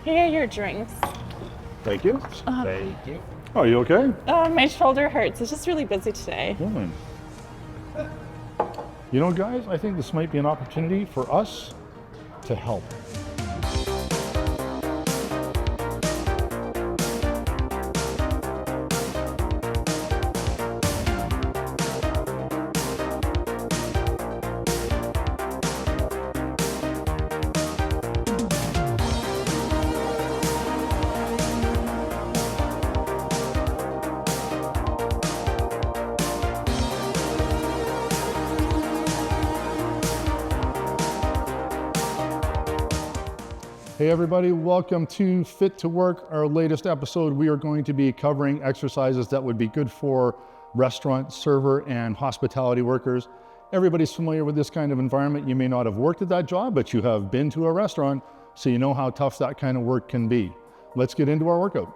Here are your drinks. Thank you. Thank you. Oh, you okay? My shoulder hurts. It's just really busy today. Fine. You know, guys, I think this might be an opportunity for us to help. Hey everybody, welcome to Fit to Work, our latest episode. We are going to be covering exercises that would be good for restaurant, server, and hospitality workers. Everybody's familiar with this kind of environment. You may not have worked at that job, but you have been to a restaurant, so you know how tough that kind of work can be. Let's get into our workout.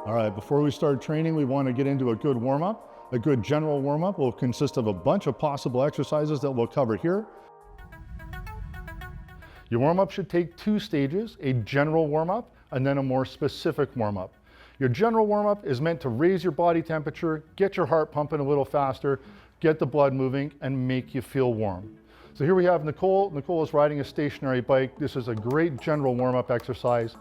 All right, before we start training, we want to get into a good warm-up. A good general warm-up will consist of a bunch of possible exercises that we'll cover here. Your warm-up should take two stages, a general warm-up and then a more specific warm-up. Your general warm-up is meant to raise your body temperature, get your heart pumping a little faster, get the blood moving, and make you feel warm. So here we have Nicole. Nicole is riding a stationary bike. This is a great general warm-up exercise.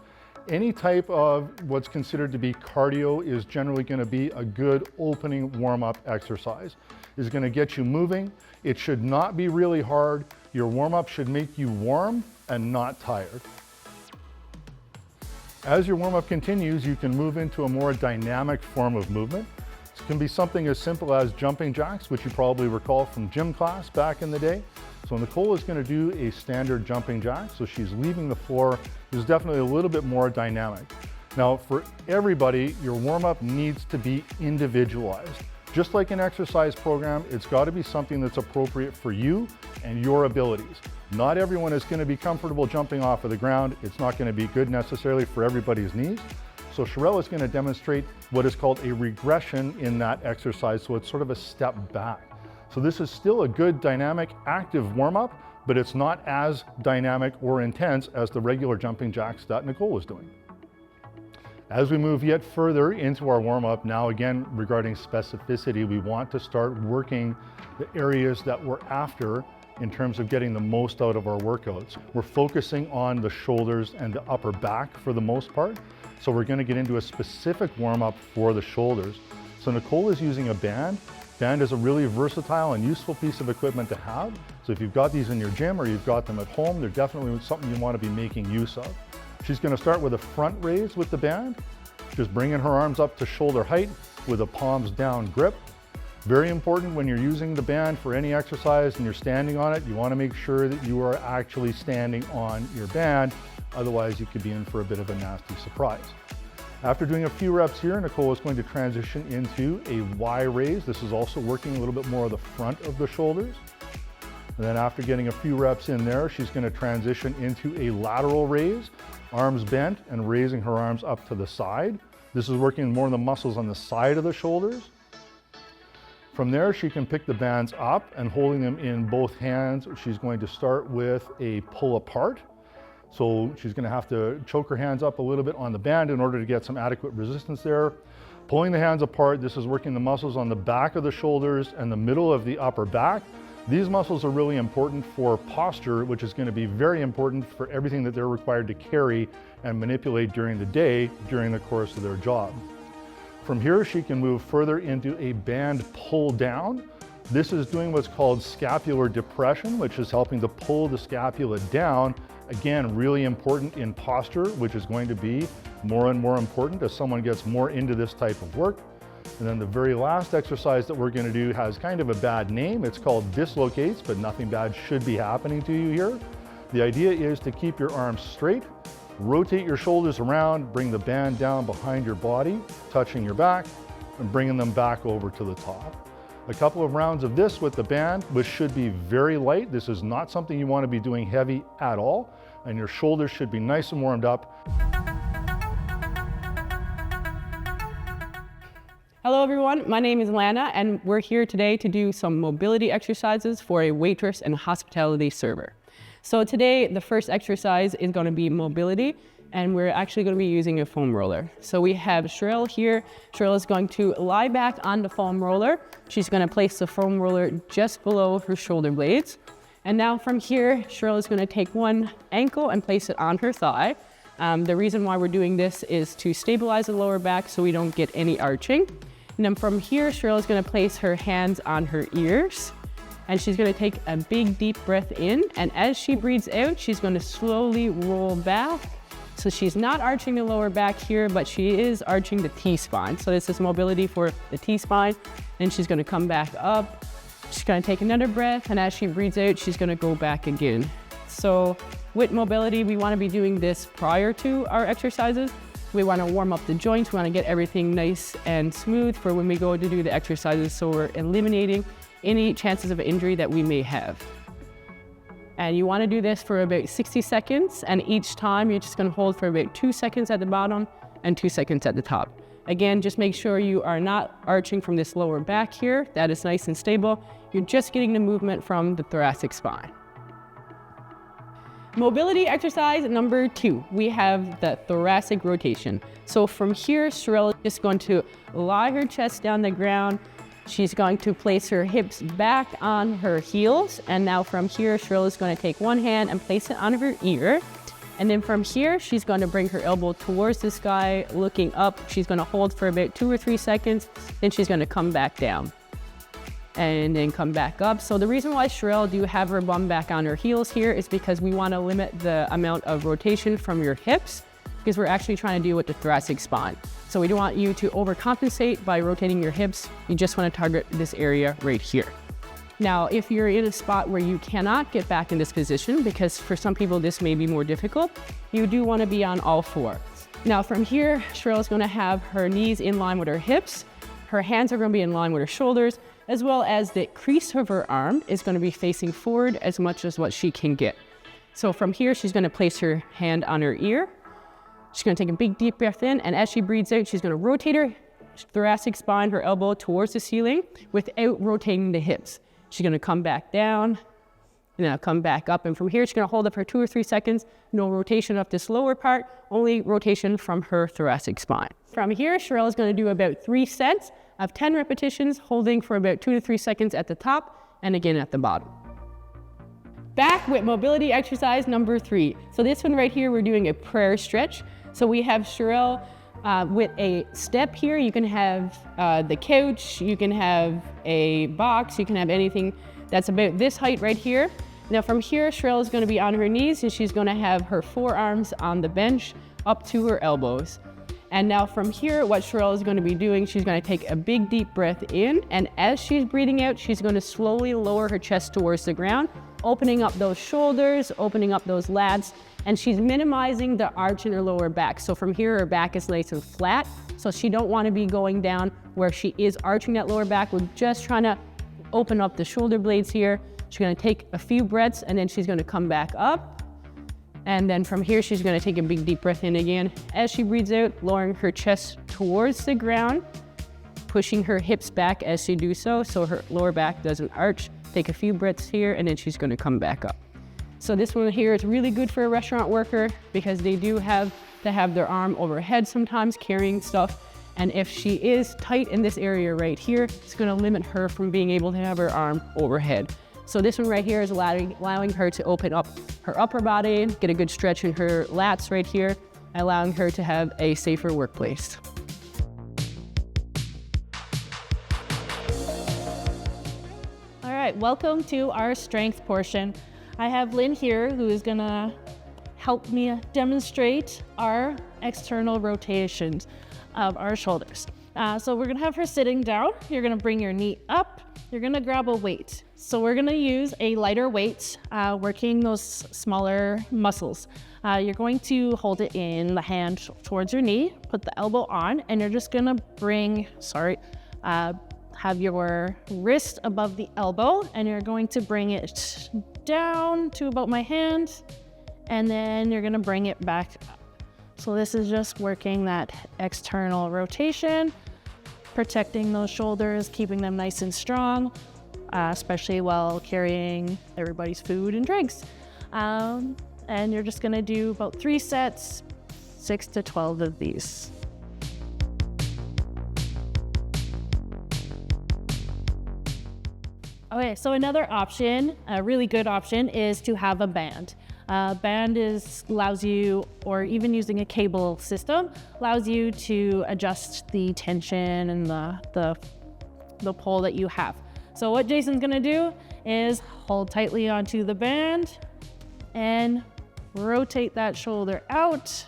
Any type of what's considered to be cardio is generally going to be a good opening warm-up exercise. It's going to get you moving. It should not be really hard. Your warm-up should make you warm and not tired. As your warm-up continues, you can move into a more dynamic form of movement. It can be something as simple as jumping jacks, which you probably recall from gym class back in the day. So Nicole is going to do a standard jumping jack, so she's leaving the floor. There's definitely a little bit more dynamic. Now, for everybody, your warm-up needs to be individualized. Just like an exercise program, it's got to be something that's appropriate for you and your abilities. Not everyone is going to be comfortable jumping off of the ground. It's not going to be good necessarily for everybody's knees. So Sherelle is going to demonstrate what is called a regression in that exercise. So it's sort of a step back. So this is still a good dynamic, active warm-up, but it's not as dynamic or intense as the regular jumping jacks that Nicole was doing. As we move yet further into our warm-up, now again regarding specificity, we want to start working the areas that we're after in terms of getting the most out of our workouts. We're focusing on the shoulders and the upper back for the most part. So we're going to get into a specific warm-up for the shoulders. So Nicole is using a band. Band is a really versatile and useful piece of equipment to have. So if you've got these in your gym or you've got them at home, they're definitely something you want to be making use of. She's going to start with a front raise with the band, just bringing her arms up to shoulder height with a palms down grip. Very important when you're using the band for any exercise and you're standing on it, you want to make sure that you are actually standing on your band. Otherwise, you could be in for a bit of a nasty surprise. After doing a few reps here, Nicole is going to transition into a Y raise. This is also working a little bit more of the front of the shoulders. And then after getting a few reps in there, she's going to transition into a lateral raise, arms bent and raising her arms up to the side. This is working more of the muscles on the side of the shoulders. From there, she can pick the bands up and holding them in both hands. She's going to start with a pull apart. So she's going to have to choke her hands up a little bit on the band in order to get some adequate resistance there. Pulling the hands apart, this is working the muscles on the back of the shoulders and the middle of the upper back. These muscles are really important for posture, which is going to be very important for everything that they're required to carry and manipulate during the day, during the course of their job. From here, she can move further into a band pull down. This is doing what's called scapular depression, which is helping to pull the scapula down. Again, really important in posture, which is going to be more and more important as someone gets more into this type of work. And then the very last exercise that we're going to do has kind of a bad name. It's called dislocates, but nothing bad should be happening to you here. The idea is to keep your arms straight, rotate your shoulders around, bring the band down behind your body, touching your back, and bringing them back over to the top. A couple of rounds of this with the band, which should be very light. This is not something you want to be doing heavy at all, and your shoulders should be nice and warmed up. Hello everyone, my name is Lana and we're here today to do some mobility exercises for a waitress and hospitality server. So today the first exercise is going to be mobility and we're actually going to be using a foam roller. So we have Sherelle here. Sherelle is going to lie back on the foam roller. She's going to place the foam roller just below her shoulder blades. And now from here, Sherelle is going to take one ankle and place it on her thigh. The reason why we're doing this is to stabilize the lower back so we don't get any arching. And then from here, Sherelle is going to place her hands on her ears and she's going to take a big deep breath in. And as she breathes out, she's going to slowly roll back. So she's not arching the lower back here, but she is arching the T-spine. So this is mobility for the T-spine. And she's going to come back up. She's going to take another breath. And as she breathes out, she's going to go back again. So with mobility, we want to be doing this prior to our exercises. We want to warm up the joints. We want to get everything nice and smooth for when we go to do the exercises. So we're eliminating any chances of injury that we may have. And you want to do this for about 60 seconds. And each time you're just going to hold for about 2 seconds at the bottom and 2 seconds at the top. Again, just make sure you are not arching from this lower back here. That is nice and stable. You're just getting the movement from the thoracic spine. Mobility exercise number 2, we have the thoracic rotation. So from here, Sherelle is just going to lie her chest down the ground. She's going to place her hips back on her heels. And now from here, Sherelle is going to take one hand and place it on her ear. And then from here, she's going to bring her elbow towards the sky, looking up. She's going to hold for about 2 or 3 seconds. Then she's going to come back down and then come back up. So the reason why Sherelle do have her bum back on her heels here is because we want to limit the amount of rotation from your hips because we're actually trying to deal with the thoracic spine. So we don't want you to overcompensate by rotating your hips. You just want to target this area right here. Now, if you're in a spot where you cannot get back in this position, because for some people this may be more difficult, you do want to be on all 4. Now from here, Sherelle is going to have her knees in line with her hips. Her hands are going to be in line with her shoulders, as well as the crease of her arm is going to be facing forward as much as what she can get. So from here, she's going to place her hand on her ear. She's going to take a big deep breath in, and as she breathes out, she's going to rotate her thoracic spine, her elbow towards the ceiling without rotating the hips. She's going to come back down, and now come back up. And from here, she's going to hold up for 2 or 3 seconds. No rotation up this lower part, only rotation from her thoracic spine. From here, Sherelle is going to do about 3 sets of 10 repetitions, holding for about 2 to 3 seconds at the top and again at the bottom. Back with mobility exercise number 3. So this one right here, we're doing a prayer stretch. So we have Sherelle with a step here. You can have the couch, you can have a box, you can have anything that's about this height right here. Now from here, Sherelle is going to be on her knees and she's going to have her forearms on the bench up to her elbows. And now from here, what Sherelle is going to be doing, she's going to take a big deep breath in, and as she's breathing out, she's going to slowly lower her chest towards the ground, opening up those shoulders, opening up those lats, and she's minimizing the arch in her lower back. So from here, her back is nice and flat, so she don't want to be going down where she is arching that lower back. We're just trying to open up the shoulder blades here. She's going to take a few breaths, and then she's going to come back up. And then from here, she's going to take a big deep breath in again. As she breathes out, lowering her chest towards the ground, pushing her hips back as she do so her lower back doesn't arch. Take a few breaths here, and then she's going to come back up. So this one here is really good for a restaurant worker because they do have to have their arm overhead sometimes carrying stuff. And if she is tight in this area right here, it's going to limit her from being able to have her arm overhead. So this one right here is allowing her to open up her upper body, get a good stretch in her lats right here, allowing her to have a safer workplace. All right, welcome to our strength portion. I have Lynn here who is gonna help me demonstrate our external rotations of our shoulders. So we're gonna have her sitting down. You're gonna bring your knee up. You're gonna grab a weight. So we're gonna use a lighter weight, working those smaller muscles. You're going to hold it in the hand towards your knee, put the elbow on, and you're just gonna have your wrist above the elbow, and you're going to bring it down to about my hand, and then you're gonna bring it back up. So this is just working that external rotation. protecting those shoulders, keeping them nice and strong, especially while carrying everybody's food and drinks. And you're just gonna do about 3 sets, 6 to 12 of these. Okay, so another option, a really good option, is to have a band. Band allows you, or even using a cable system, allows you to adjust the tension and the pull that you have. So what Jason's gonna do is hold tightly onto the band and rotate that shoulder out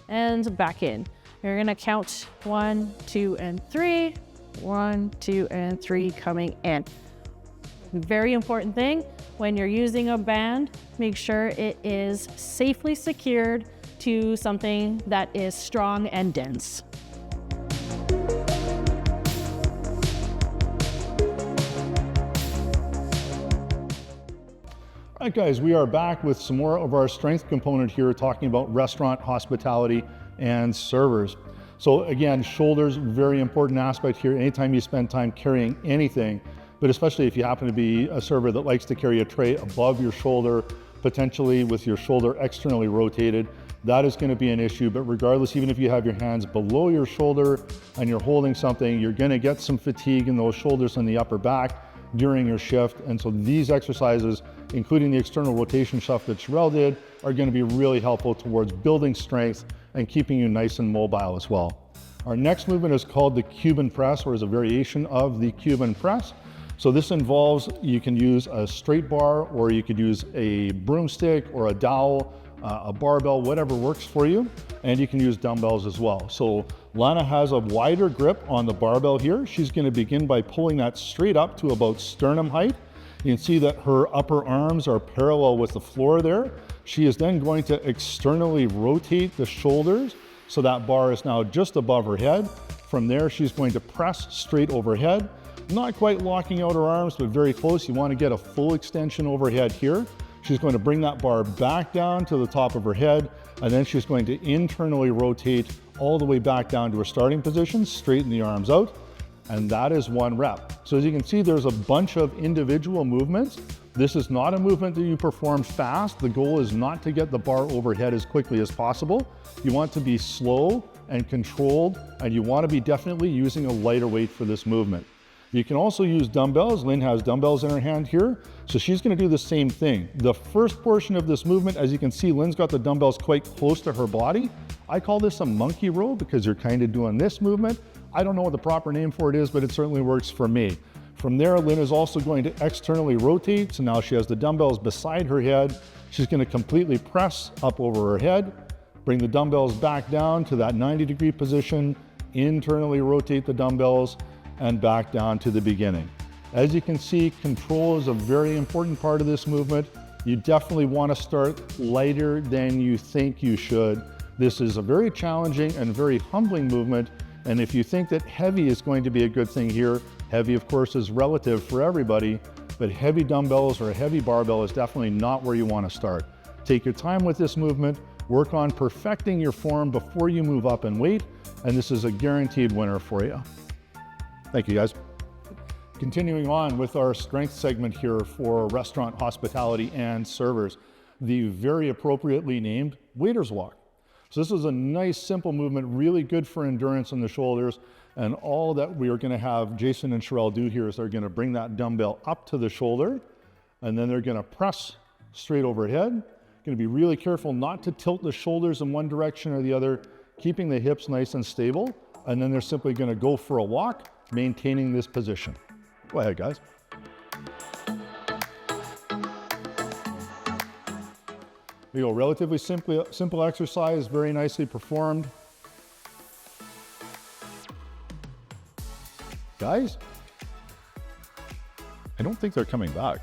and back in. You're gonna count 1, 2, and 3. 1, 2, and 3 coming in. Very important thing, when you're using a band, make sure it is safely secured to something that is strong and dense. All right, guys, we are back with some more of our strength component here, talking about restaurant hospitality and servers. So again, shoulders, very important aspect here. Anytime you spend time carrying anything, but especially if you happen to be a server that likes to carry a tray above your shoulder, potentially with your shoulder externally rotated, that is going to be an issue. But regardless, even if you have your hands below your shoulder and you're holding something, you're going to get some fatigue in those shoulders and the upper back during your shift. And so these exercises, including the external rotation stuff that Sherelle did, are going to be really helpful towards building strength and keeping you nice and mobile as well. Our next movement is called the Cuban press, or is a variation of the Cuban press. So this involves, you can use a straight bar, or you could use a broomstick or a dowel, a barbell, whatever works for you. And you can use dumbbells as well. So Lana has a wider grip on the barbell here. She's going to begin by pulling that straight up to about sternum height. You can see that her upper arms are parallel with the floor there. She is then going to externally rotate the shoulders, so that bar is now just above her head. From there, she's going to press straight overhead. Not quite locking out her arms, but very close. You want to get a full extension overhead here. She's going to bring that bar back down to the top of her head, and then she's going to internally rotate all the way back down to her starting position, straighten the arms out, and that is 1 rep. So as you can see, there's a bunch of individual movements. This is not a movement that you perform fast. The goal is not to get the bar overhead as quickly as possible. You want to be slow and controlled, and you want to be definitely using a lighter weight for this movement. You can also use dumbbells. Lynn has dumbbells in her hand here. So she's going to do the same thing. The first portion of this movement, as you can see, Lynn's got the dumbbells quite close to her body. I call this a monkey row because you're kind of doing this movement. I don't know what the proper name for it is, but it certainly works for me. From there, Lynn is also going to externally rotate. So now she has the dumbbells beside her head. She's going to completely press up over her head, bring the dumbbells back down to that 90-degree position, internally rotate the dumbbells, and back down to the beginning. As you can see, control is a very important part of this movement. You definitely want to start lighter than you think you should. This is a very challenging and very humbling movement. And if you think that heavy is going to be a good thing here, heavy of course is relative for everybody, but heavy dumbbells or a heavy barbell is definitely not where you want to start. Take your time with this movement, work on perfecting your form before you move up in weight, and this is a guaranteed winner for you. Thank you, guys. Continuing on with our strength segment here for restaurant hospitality and servers, the very appropriately named waiter's walk. So this is a nice, simple movement, really good for endurance in the shoulders. And all that we are going to have Jason and Sherelle do here is they're going to bring that dumbbell up to the shoulder, and then they're going to press straight overhead. Going to be really careful not to tilt the shoulders in one direction or the other, keeping the hips nice and stable. And then they're simply going to go for a walk, maintaining this position. Go ahead, guys. There you go, relatively simple exercise, very nicely performed. Guys, I don't think they're coming back.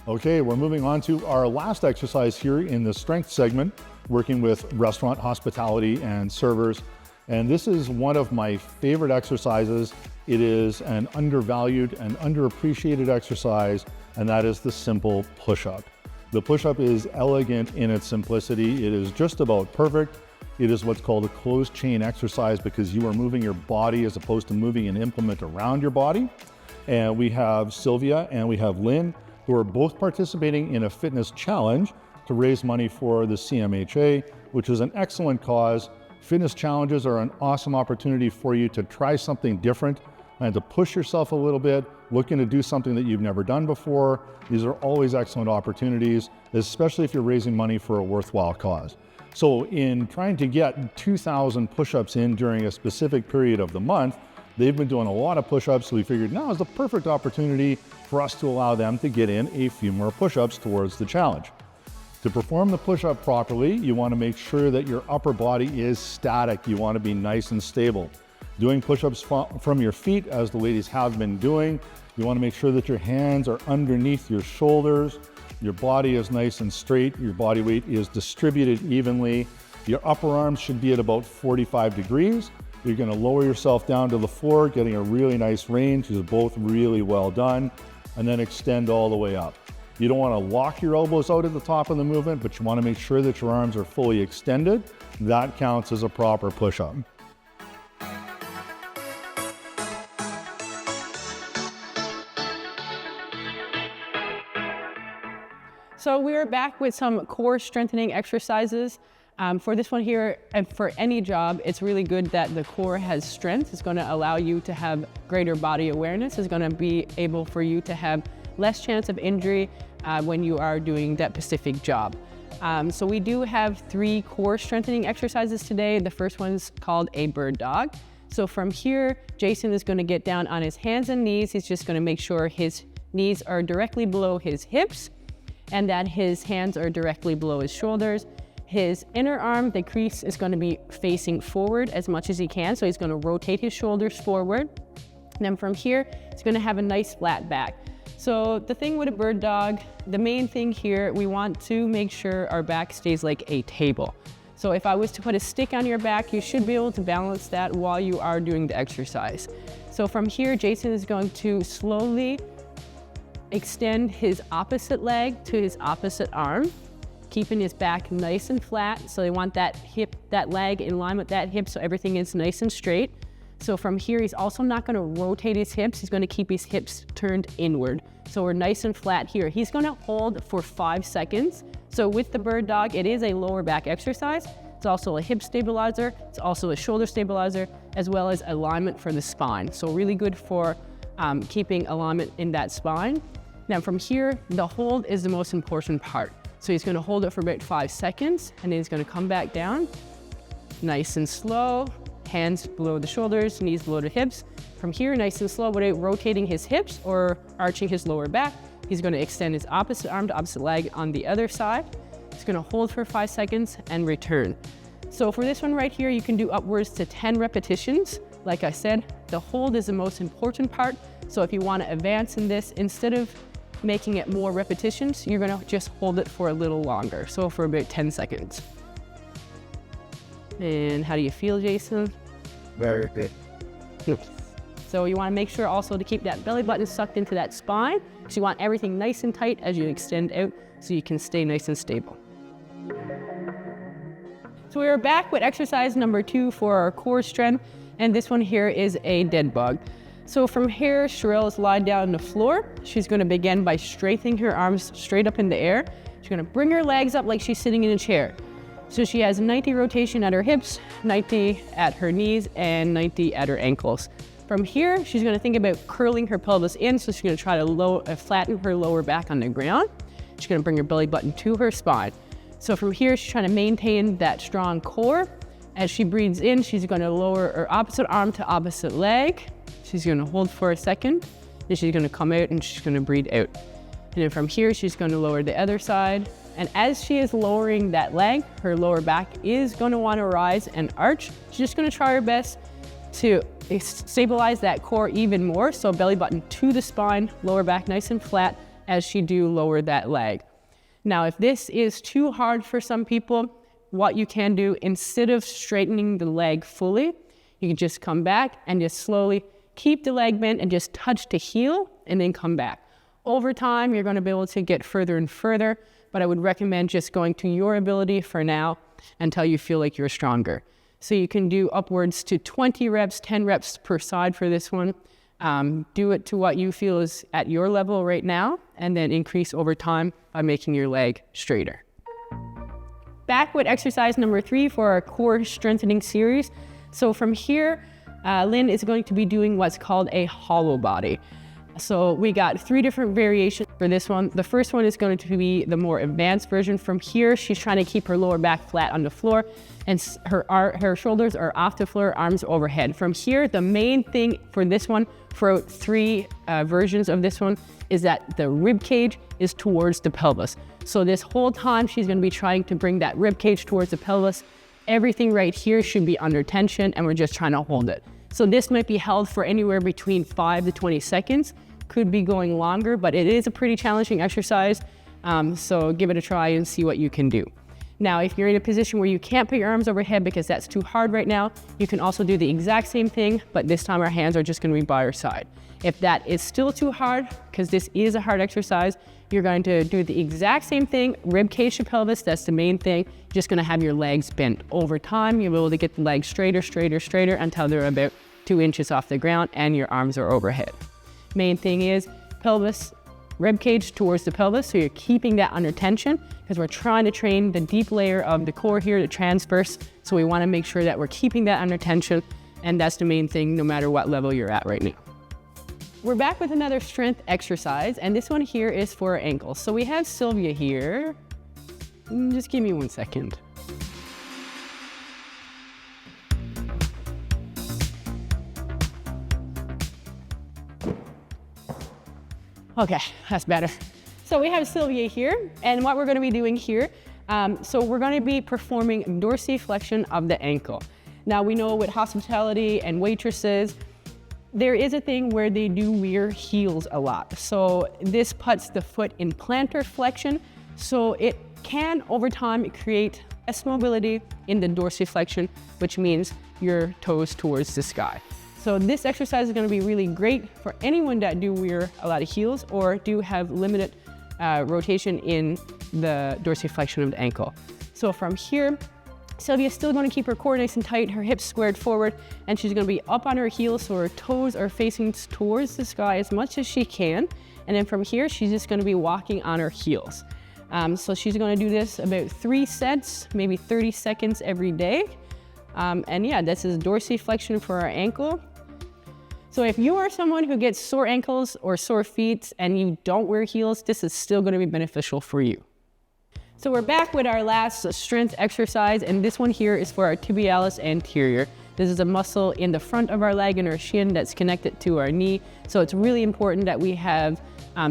Okay, we're moving on to our last exercise here in the strength segment, working with restaurant hospitality and servers. And this is one of my favorite exercises. It is an undervalued and underappreciated exercise, and that is the simple push-up. The push-up is elegant in its simplicity. It is just about perfect. It is what's called a closed chain exercise because you are moving your body as opposed to moving an implement around your body. And we have Sylvia and we have Lynn, who are both participating in a fitness challenge to raise money for the CMHA, which is an excellent cause. Fitness challenges are an awesome opportunity for you to try something different and to push yourself a little bit, looking to do something that you've never done before. These are always excellent opportunities, especially if you're raising money for a worthwhile cause. So in trying to get 2,000 push-ups in during a specific period of the month, they've been doing a lot of push-ups, so we figured now is the perfect opportunity for us to allow them to get in a few more push-ups towards the challenge. To perform the push-up properly, you want to make sure that your upper body is static. You want to be nice and stable. Doing push-ups from your feet, as the ladies have been doing, you want to make sure that your hands are underneath your shoulders, your body is nice and straight, your body weight is distributed evenly. Your upper arms should be at about 45 degrees. You're going to lower yourself down to the floor, getting a really nice range. These are both really well done, and then extend all the way up. You don't want to lock your elbows out at the top of the movement, but you want to make sure that your arms are fully extended. That counts as a proper push-up. So we are back with some core strengthening exercises. For this one here, and for any job, it's really good that the core has strength. It's going to allow you to have greater body awareness. It's going to be able for you to have less chance of injury when you are doing that specific job. So we do have 3 core strengthening exercises today. The first one's called a bird dog. So from here, Jason is going to get down on his hands and knees. He's just going to make sure his knees are directly below his hips and that his hands are directly below his shoulders. His inner arm, the crease, is going to be facing forward as much as he can. So he's going to rotate his shoulders forward. And then from here, he's going to have a nice flat back. So the thing with a bird dog, the main thing here, we want to make sure our back stays like a table. So if I was to put a stick on your back, you should be able to balance that while you are doing the exercise. So from here, Jason is going to slowly extend his opposite leg to his opposite arm, keeping his back nice and flat. So they want that leg in line with that hip so everything is nice and straight. So from here, he's also not going to rotate his hips. He's going to keep his hips turned inward. So we're nice and flat here. He's going to hold for 5 seconds. So with the bird dog, it is a lower back exercise. It's also a hip stabilizer. It's also a shoulder stabilizer, as well as alignment for the spine. So really good for keeping alignment in that spine. Now from here, the hold is the most important part. So he's going to hold it for about 5 seconds, and then he's going to come back down, nice and slow. Hands below the shoulders, knees below the hips. From here, nice and slow, without rotating his hips or arching his lower back, he's going to extend his opposite arm to opposite leg on the other side. He's going to hold for 5 seconds and return. So for this one right here, you can do upwards to 10 repetitions. Like I said, the hold is the most important part. So if you want to advance in this, instead of making it more repetitions, you're going to just hold it for a little longer. So for about 10 seconds. And how do you feel, Jason? Very good. So you want to make sure also to keep that belly button sucked into that spine. So you want everything nice and tight as you extend out so you can stay nice and stable. So we are back with exercise number 2 for our core strength. And this one here is a dead bug. So from here, Sherelle is lying down on the floor. She's going to begin by straightening her arms straight up in the air. She's going to bring her legs up like she's sitting in a chair. So she has 90 rotation at her hips, 90 at her knees, and 90 at her ankles. From here, she's going to think about curling her pelvis in, so she's going to try to flatten her lower back on the ground. She's going to bring her belly button to her spine. So from here, she's trying to maintain that strong core. As she breathes in, she's going to lower her opposite arm to opposite leg. She's going to hold for a second, then she's going to come out and she's going to breathe out. And then from here, she's going to lower the other side. And as she is lowering that leg, her lower back is going to want to rise and arch. She's just going to try her best to stabilize that core even more. So belly button to the spine, lower back nice and flat as she do lower that leg. Now, if this is too hard for some people, what you can do, instead of straightening the leg fully, you can just come back and just slowly keep the leg bent and just touch the heel and then come back. Over time, you're going to be able to get further and further, but I would recommend just going to your ability for now. until you feel like you're stronger. So you can do upwards to 20 reps, 10 reps per side for this one. Do it to what you feel is at your level right now, and then increase over time by making your leg straighter. Back with exercise number 3 for our core strengthening series. So from here, Lynn is going to be doing what's called a hollow body. So we got 3 different variations for this one. The first one is going to be the more advanced version. From here, she's trying to keep her lower back flat on the floor, and her shoulders are off the floor, arms overhead. From here, the main thing for this one, for 3 versions of this one, is that the rib cage is towards the pelvis. So this whole time, she's going to be trying to bring that rib cage towards the pelvis. Everything right here should be under tension, and we're just trying to hold it. So this might be held for anywhere between 5 to 20 seconds. Could be going longer, but it is a pretty challenging exercise. So give it a try and see what you can do. Now, if you're in a position where you can't put your arms overhead because that's too hard right now, you can also do the exact same thing, but this time our hands are just going to be by our side. If that is still too hard, because this is a hard exercise, you're going to do the exact same thing, rib cage to pelvis, that's the main thing. You're just going to have your legs bent. Over time, you'll be able to get the legs straighter, straighter, straighter until they're about 2 inches off the ground and your arms are overhead. Main thing is pelvis, rib cage towards the pelvis, so you're keeping that under tension because we're trying to train the deep layer of the core here, the transverse, so we want to make sure that we're keeping that under tension, and that's the main thing no matter what level you're at right now. We're back with another strength exercise, and this one here is for our ankles. So we have Sylvia here. Just give me 1 second. Okay, that's better. So we have Sylvia here, and what we're going to be doing here, so we're going to be performing dorsiflexion of the ankle. Now we know with hospitality and waitresses, there is a thing where they do wear heels a lot. So this puts the foot in plantar flexion, so it can over time create less mobility in the dorsiflexion, which means your toes towards the sky. So this exercise is going to be really great for anyone that do wear a lot of heels or do have limited rotation in the dorsiflexion of the ankle. So from here, Sylvia's still going to keep her core nice and tight, her hips squared forward, and she's going to be up on her heels so her toes are facing towards the sky as much as she can. And then from here, she's just going to be walking on her heels. So she's going to do this about 3 sets, maybe 30 seconds every day. And yeah, this is dorsiflexion for our ankle. So if you are someone who gets sore ankles or sore feet and you don't wear heels, this is still going to be beneficial for you. So we're back with our last strength exercise, and this one here is for our tibialis anterior. This is a muscle in the front of our leg and our shin that's connected to our knee. So it's really important that we have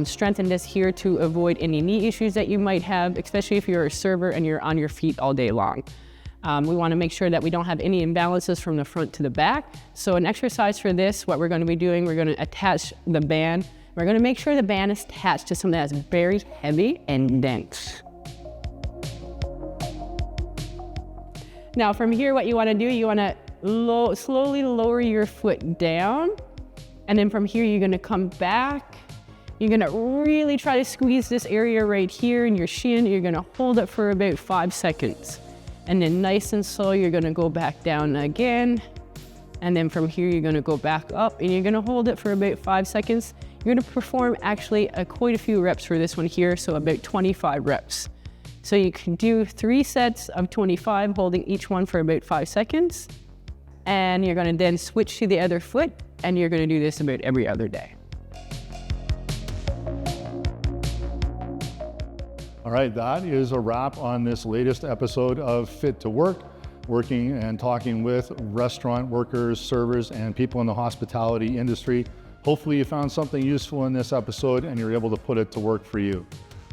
strengthened this here to avoid any knee issues that you might have, especially if you're a server and you're on your feet all day long. We want to make sure that we don't have any imbalances from the front to the back. So an exercise for this, what we're going to be doing, we're going to attach the band. We're going to make sure the band is attached to something that's very heavy and dense. Now from here, what you want to do, you want to slowly lower your foot down. And then from here, you're going to come back. You're going to really try to squeeze this area right here in your shin. You're going to hold it for about 5 seconds. And then nice and slow, you're going to go back down again. And then from here, you're going to go back up and you're going to hold it for about 5 seconds. You're going to perform actually quite a few reps for this one here, so about 25 reps. So you can do 3 sets of 25, holding each one for about 5 seconds. And you're going to then switch to the other foot, and you're going to do this about every other day. All right, that is a wrap on this latest episode of Fit to Work, working and talking with restaurant workers, servers, and people in the hospitality industry. Hopefully you found something useful in this episode and you're able to put it to work for you.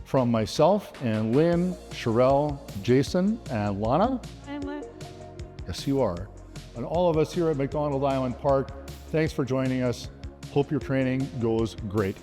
From myself and Lynn, Sherelle, Jason, and Lana. I'm Lynn. Yes, you are. And all of us here at MacDonald Island Park, thanks for joining us. Hope your training goes great.